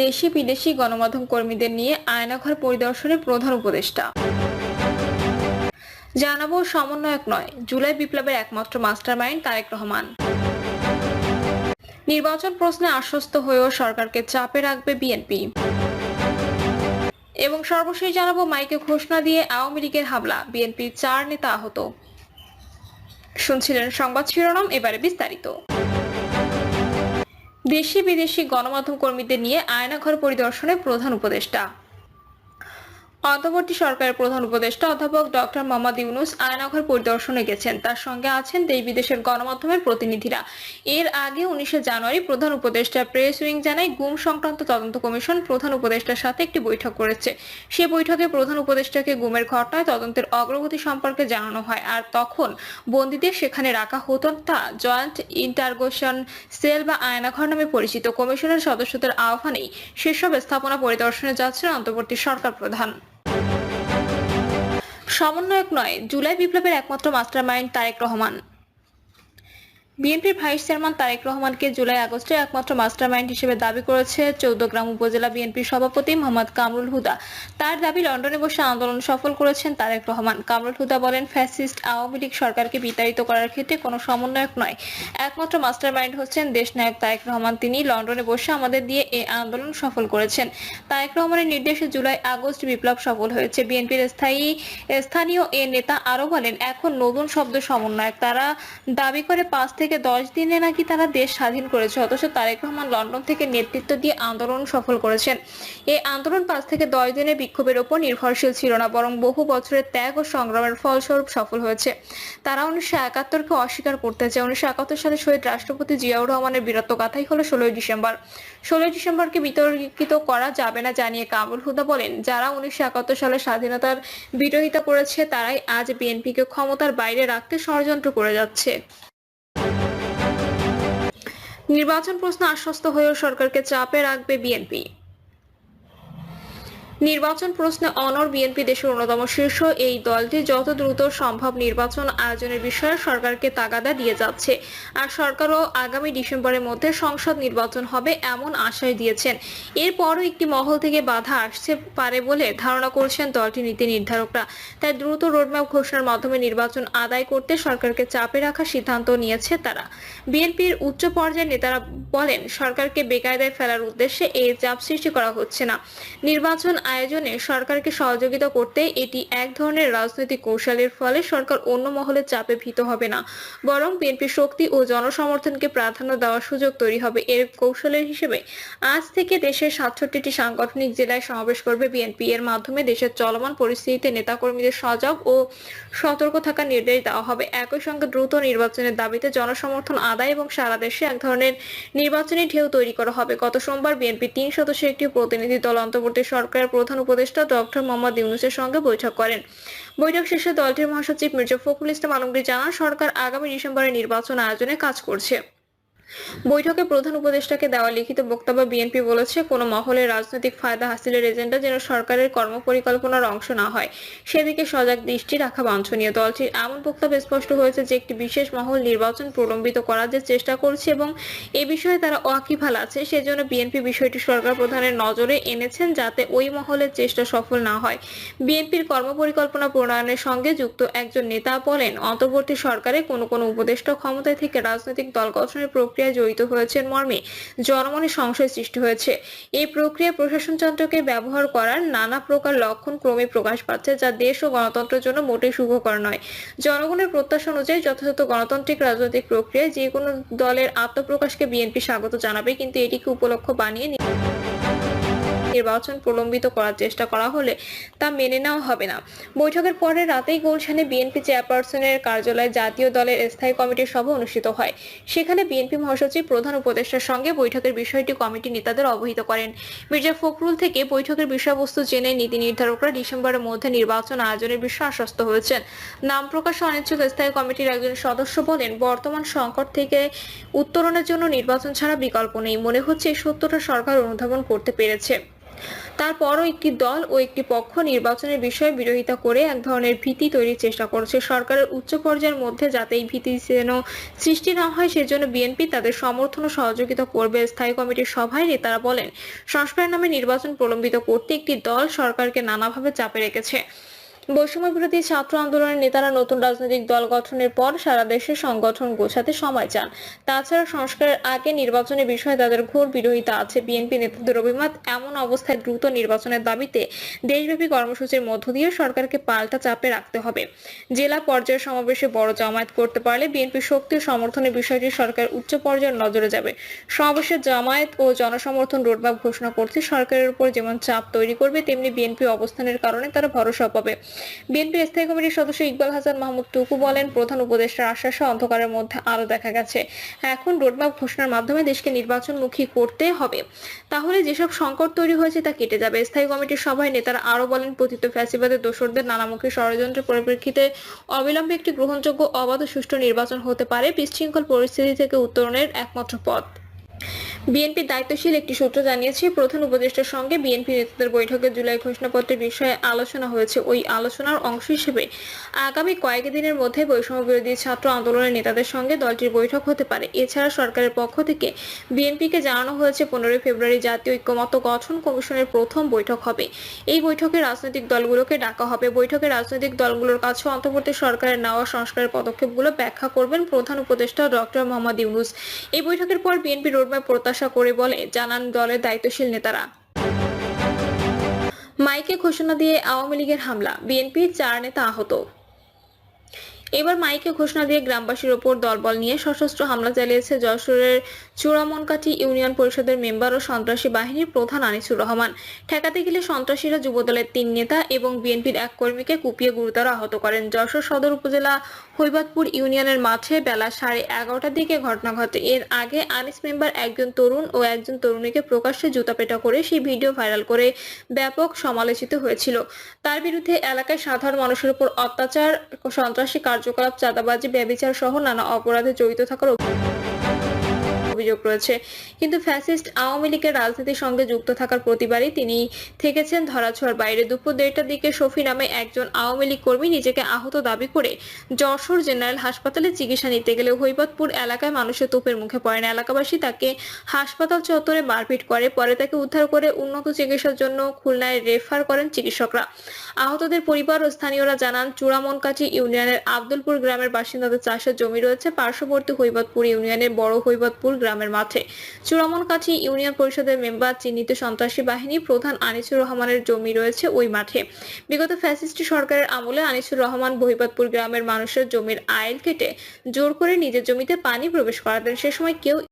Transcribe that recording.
দেশি বিদেশি গণমাধ্যম কর্মীদের নিয়ে আয়নাঘর পরিদর্শনে প্রধান উপদেষ্টা। জানাবো সমন্বয়ক নয়, জুলাই বিপ্লবের একমাত্র মাস্টারমাইন্ড তারেক রহমান। নির্বাচন প্রশ্নে আশ্বস্ত হয়েও সরকারকে চাপে রাখবে বিএনপি। এবং সর্বশেষ জানাবো মাইকে ঘোষণা দিয়ে আওয়ামী লীগের হামলা, বিএনপির 4 নেতা আহত। শুনছিলেন সংবাদ শিরোনাম, এবারে বিস্তারিত। দেশি বিদেশি গণমাধ্যম কর্মীদের নিয়ে আয়নাঘর পরিদর্শনে প্রধান উপদেষ্টা। অন্তর্বর্তী সরকারের প্রধান উপদেষ্টা অধ্যাপক ডক্টর মোহাম্মদ ইউনূস আয়নাঘর পরিদর্শনে গেছেন। তার সঙ্গে আছেন দেশ বিদেশের গণমাধ্যমের প্রতিনিধিরা। এর আগে 19 জানুয়ারি প্রধান উপদেষ্টা প্রেস উইং জানায়, গুম সংক্রান্ত তদন্ত কমিশন প্রধান উপদেষ্টার সাথে একটি বৈঠক করেছে। সে বৈঠকে প্রধান উপদেষ্টাকে গুমের ঘটনায় তদন্তের অগ্রগতি সম্পর্কে জানানো হয়। আর তখন বন্দীদের সেখানে রাখা হতো তা জয়েন্ট ইন্টারগেশন সেল বা আয়নাঘর নামে পরিচিত। কমিশনের সদস্যদের আহ্বানেই সেসব স্থাপনা পরিদর্শনে যাচ্ছেন অন্তর্বর্তী সরকার প্রধান। সমন্বয়ক নয়, জুলাই বিপ্লবের একমাত্র মাস্টারমাইন্ড তারেক রহমান। বিএনপির ভাইস চেয়ারম্যান তারেক রহমানকে জুলাই আগস্টে একমাত্র মাস্টারমাইন্ড হিসেবে দাবি করেছে চৌদ্দগ্রাম উপজেলা বিএনপির সভাপতি মোহাম্মদ কামরুল হুদা। তার দাবি, লন্ডনে বসে আন্দোলন সফল করেছেন তারেক রহমান। কামরুল হুদা বলেন, ফ্যাসিস্ট আওয়ামী লীগ সরকারকে বিতাড়িত করার ক্ষেত্রে কোনো সমন্বয়ক নয়, একমাত্র মাস্টারমাইন্ড হচ্ছেন দেশনায়ক তারেক রহমান। তিনি লন্ডনে বসে আমাদের দিয়ে এই আন্দোলন সফল করেছেন। তারেক রহমানের নির্দেশে জুলাই আগস্ট বিপ্লব সফল হয়েছে। বিএনপির স্থানীয় এ নেতা আরো বলেন, এখন নতুন শব্দ সমন্বয়ক। তারা দাবি করে 5 থেকে 10 দিনে নাকি তারা দেশ স্বাধীন করেছে, অথচ তারেক রহমান লন্ডন থেকে নেতৃত্ব দিয়ে আন্দোলন সফল করেছেন। এই আন্দোলন 5 থেকে 10 দিনের বিক্ষোভের উপর নির্ভরশীল ছিল না, বরং বহু বছরের ত্যাগ ও সংগ্রামের ফলস্বরূপ সফল হয়েছে। তারা 1971-কে অস্বীকার করতে চায়। 1971 সালে শহীদ রাষ্ট্রপতি জিয়াউর রহমানের বীরত্ব গাথাই হলো 16 ডিসেম্বর। 16 ডিসেম্বরকে বিতর্কিত করা যাবে না জানিয়ে কামরুল হুদা বলেন, যারা 1971 সালে স্বাধীনতার বিরোধিতা করেছে তারাই আজ বিএনপিকে ক্ষমতার বাইরে রাখতে ষড়যন্ত্র করে যাচ্ছে। নির্বাচন প্রশ্নে আশ্বস্ত হয়েও সরকারকে চাপে রাখবে বিএনপি। নির্বাচন প্রশ্নে অনড় বিএনপি দেশের অন্যতম শীর্ষ এই দলটি যত দ্রুত সম্ভব নির্বাচন আয়োজনের বিষয়ে সরকারকে তাগাদা দিয়ে যাচ্ছে। আর সরকারও আগামী ডিসেম্বরের মধ্যে সংসদ নির্বাচন হবে এমন আশ্বাস দিয়েছেন। এরপরও একটি মহল থেকে বাধা আসতে পারে বলে ধারণা করছেন দলটির নীতি নির্ধারকরা। তাই দ্রুত রোডম্যাপ ঘোষণার মাধ্যমে নির্বাচন আদায় করতে সরকারকে চাপে রাখার সিদ্ধান্ত নিয়েছে তারা। বিএনপির উচ্চ পর্যায়ের নেতারা বলেন, সরকারকে বেকায়দায় ফেলার উদ্দেশ্যে এই চাপ সৃষ্টি করা হচ্ছে না। নির্বাচন আয়োজনে সরকারকে সহযোগিতা করতে এটি এক ধরনের রাজনৈতিক কৌশলের ফলে সরকার অন্য মহলের চাপে ভীত হবে না, বরং বিএনপির শক্তি ও জনসমর্থনকে প্রাধান্য দেওয়ার সুযোগ তৈরি হবে। এর কৌশলের হিসেবে আজ থেকে দেশের 67টি সাংগঠনিক জেলায় সমাবেশ করবে বিএনপি। এর মাধ্যমে দেশের চলমান পরিস্থিতিতে নেতাকর্মীদের সজাগ ও সতর্ক থাকার নির্দেশ দেওয়া হবে। একই সঙ্গে দ্রুত নির্বাচনের দাবিতে জনসমর্থন আদায় এবং সারা দেশে এক ধরনের নির্বাচনী ঢেউ তৈরি করা হবে। গত সোমবার বিএনপি 3 সদস্যের একটি প্রতিনিধি দল অন্তর্বর্তী সরকারের প্রধান উপদেষ্টা ডক্টর মোহাম্মদ ইউনূসের সঙ্গে বৈঠক করেন। বৈঠক শেষে দলটির মহাসচিব মির্জা ফখরুল ইসলাম আলমগীর জানান, সরকার আগামী ডিসেম্বরে নির্বাচন আয়োজনে কাজ করছে। বৈঠকে প্রধান উপদেষ্টাকে দেওয়া লিখিত বক্তব্যে বিএনপি বলেছে, কোনো মহলের রাজনৈতিক ফায়দা হাসিলের এজেন্ডা যেন সরকারের কর্মপরিকল্পনার অংশ না হয়, সেদিকে সজাগ দৃষ্টি রাখা বাঞ্ছনীয়। দলটির এমন বক্তব্যে স্পষ্ট হয়েছে যে একটি বিশেষ মহল নির্বাচন প্রলম্বিত করার যে চেষ্টা করছে এবং এ বিষয়ে তারা ওয়াকিবহাল আছে। সেজন্য বিএনপি বিষয়টি সরকার প্রধানের নজরে এনেছেন যাতে ওই মহলের চেষ্টা সফল না হয়। বিএনপির কর্মপরিকল্পনা প্রণয়নের সঙ্গে যুক্ত একজন নেতা বলেন, অন্তর্বর্তী সরকারে কোনো উপদেষ্টা ক্ষমতায় থেকে রাজনৈতিক দল গঠনের প্রক্রিয়া জড়িত হয়েছেন মর্মে জনমনে সংশয় সৃষ্টি হয়েছে। এই প্রক্রিয়া প্রশাসনতন্ত্রকে ব্যবহার করার নানা প্রকার লক্ষণ ক্রমে প্রকাশ পাচ্ছে, যা দেশ ও গণতন্ত্রের জন্য মোটেই শুভকর নয়। জনগণের প্রত্যাশা অনুযায়ী যথাযথ গণতান্ত্রিক রাজনৈতিক প্রক্রিয়ায় যে কোনো দলের আত্মপ্রকাশকে বিএনপি স্বাগত জানাবে, কিন্তু এটিকে উপলক্ষ বানিয়ে নির্বাচন প্রলম্বিত করার চেষ্টা করা হলে তা মেনে নেওয়া হবে না। বৈঠকের পরে রাতেই গুলশানে বিএনপি চেয়ারপারসনের কার্যালয়ে জাতীয় দলের স্থায়ী কমিটির সভা অনুষ্ঠিত হয়। সেখানে বিএনপি মহাসচিব প্রধান উপদেষ্টার সঙ্গে বৈঠকের বিষয়টি কমিটি নেতাদের অবহিত করেন। মির্জা ফখরুল থেকে বৈঠকের বিষয়বস্তু জেনে নীতি নির্ধারকরা ডিসেম্বরের মধ্যে নির্বাচন আয়োজনের বিষয়ে আশ্বস্ত হয়েছেন। নাম প্রকাশে অনিচ্ছুক স্থায়ী কমিটির একজন সদস্য বলেন, বর্তমান সংকট থেকে উত্তরণের জন্য নির্বাচন ছাড়া বিকল্প নেই। মনে হচ্ছে এই সত্যটা সরকার অনুধাবন করতে পেরেছে। তারপরও একটি দল ও একটি পক্ষ নির্বাচনের বিষয়ে বিরোধিতা করে এক ধরনের ভীতি তৈরির চেষ্টা করছে। সরকারের উচ্চ পর্যায়ের মধ্যে যাতে এই ভীতি যেন সৃষ্টি না হয় সেজন্য বিএনপি তাদের সমর্থন ও সহযোগিতা করবে। স্থায়ী কমিটির সভায় নেতারা বলেন, সংস্কারের নামে নির্বাচন প্রলম্বিত করতে একটি দল সরকারকে নানাভাবে চাপে রেখেছে। বৈষম্য বিরোধী ছাত্র আন্দোলনের নেতারা নতুন রাজনৈতিক দল গঠনের পর সারা দেশে সংগঠন গোছাতে সময় চান। তাছাড়া সংস্কারের আগে নির্বাচনের বিষয়ে তাদের ঘোর বিরোধিতা আছে। বিএনপি নেতাদের অভিমত, এমন অবস্থায় দ্রুত নির্বাচনের দাবিতে দেশব্যাপী কর্মসূচির মধ্য দিয়ে সরকারকে পাল্টা চাপে রাখতে হবে। জেলা পর্যায়ের সমাবেশে বড় জামায়াত করতে পারলে বিএনপির শক্তি ও সমর্থনের বিষয়টি সরকার উচ্চ পর্যায়ের নজরে যাবে। সমাবেশে জামায়াত ও জনসমর্থন রোডম্যাপ ঘোষণা করতে সরকারের উপর যেমন চাপ তৈরি করবে, তেমনি বিএনপি অবস্থানের কারণে তারা ভরসা পাবে। বিএনপির স্থায়ী কমিটির সদস্য ইকবাল হাসান মাহমুদ টুকু বলেন, প্রধান উপদেষ্টার আশ্বাসে অন্ধকারের মধ্যে আলো দেখা গেছে। এখন রোডম্যাপ ঘোষণার মাধ্যমে দেশকে নির্বাচনমুখী করতে হবে, তাহলে যেসব সংকট তৈরি হয়েছে তা কেটে যাবে। স্থায়ী কমিটির সভায় নেতারা আরো বলেন, পতিত ফ্যাসিবাদের দোসরদের নানামুখী ষড়যন্ত্রের পরিপ্রেক্ষিতে অবিলম্বে একটি গ্রহণযোগ্য, অবাধ ও সুষ্ঠু নির্বাচন হতে পারে বিশৃঙ্খল পরিস্থিতি থেকে উত্তরণের একমাত্র পথ। বিএনপির দায়িত্বশীল একটি সূত্র জানিয়েছে, প্রধান উপদেষ্টার সঙ্গে বিএনপি নেতাদের বৈঠকে জুলাই ঘোষণাপত্রের বিষয়ে আলোচনা হয়েছে। ওই আলোচনার অংশ হিসেবে আগামী কয়েকদিনের মধ্যে বৈষম্য বিরোধী ছাত্র আন্দোলনের নেতাদের সঙ্গে দলটির বৈঠক হতে পারে। এছাড়া সরকারের পক্ষ থেকে বিএনপিকে জানানো হয়েছে 15 ফেব্রুয়ারি জাতীয় ঐক্যমত্য গঠন কমিশনের প্রথম বৈঠক হবে। এই বৈঠকে রাজনৈতিক দলগুলোকে ডাকা হবে। বৈঠকে রাজনৈতিক দলগুলোর কাছে অন্তর্বর্তী সরকারের নেওয়া সংস্কারের পদক্ষেপগুলো ব্যাখ্যা করবেন প্রধান উপদেষ্টা ডক্টর মোহাম্মদ ইউনূস। এই বৈঠকের পর বিএনপি রোডম্যাপ প্রত্যাশা করে বলে জানান দলের দায়িত্বশীল নেতারা। মাইকে ঘোষণা দিয়ে আওয়ামী লীগের হামলা, বিএনপির 4 নেতা আহত। এবার মাইকে ঘোষণা দিয়ে গ্রামবাসীর ওপর দলবল নিয়ে সশস্ত্র হামলা চালিয়েছে যশোরের চূড়ামনকাঠি ইউনিয়ন পরিষদের মেম্বার ও সন্ত্রাসী বাহিনীর প্রধান আনিসুর রহমান। ঠেকাতে গেলে সন্ত্রাসীরা যুবদলের 3 নেতা এবং বিএনপির এক কর্মীকে কুপিয়ে গুরুতর আহত করেন। যশোর সদর উপজেলা হৈবাতপুর ইউনিয়নের মাঠে বেলা 11:30টার দিকে ঘটনা ঘটে। এর আগে আনিস মেম্বার একজন তরুণ ও একজন তরুণীকে প্রকাশ্যে জুতাপেটা করে সেই ভিডিও ভাইরাল করে ব্যাপক সমালোচিত হয়েছিল। তার বিরুদ্ধে এলাকায় সাধারণ মানুষের উপর অত্যাচার, সন্ত্রাসী কার্যকলাপ, চাঁদাবাজি, ব্যভিচার সহ নানা অপরাধে জড়িত থাকার অভিযোগ রয়েছে। কিন্তু ফ্যাসিস্ট আওয়ামী লীগের রাজনীতির সঙ্গে যুক্ত থাকার প্রতিবারই তিনি থেকেছেন ধরাছোঁয়ার বাইরে। দুপুর 1:30টার দিকে শফি নামে একজন আওয়ামী লীগ কর্মী নিজেকে আহত দাবি করে যশোর জেনারেল হাসপাতালে চিকিৎসা নিতে গেলে হৈবাতপুর এলাকায় মানুষের তোপের মুখে পড়েন। এলাকাবাসী তাকে হাসপাতাল চত্বরে মারপিট করে। পরে তাকে উদ্ধার করে উন্নত চিকিৎসার জন্য খুলনায় রেফার করেন চিকিৎসকরা। আহতদের পরিবার ও স্থানীয়রা জানান, চূড়ামনকাঠি ইউনিয়নের আব্দুলপুর গ্রামের বাসিন্দাদের চাষের জমি রয়েছে পার্শ্ববর্তী হৈবাতপুর ইউনিয়নের বড় হৈবাতপুর গ্রামের মাঠে। চূড়ামনকাঠি ইউনিয়ন পরিষদের মেম্বার চিহ্নিত সন্ত্রাসী বাহিনী প্রধান আনিসুর রহমানের জমি রয়েছে ওই মাঠে। বিগত ফ্যাসিস্ট সরকারের আমলে আনিসুর রহমান হৈবাতপুর গ্রামের মানুষের জমির আইল কেটে জোর করে নিজের জমিতে পানি প্রবেশ করাতেন। সে সময় কেউ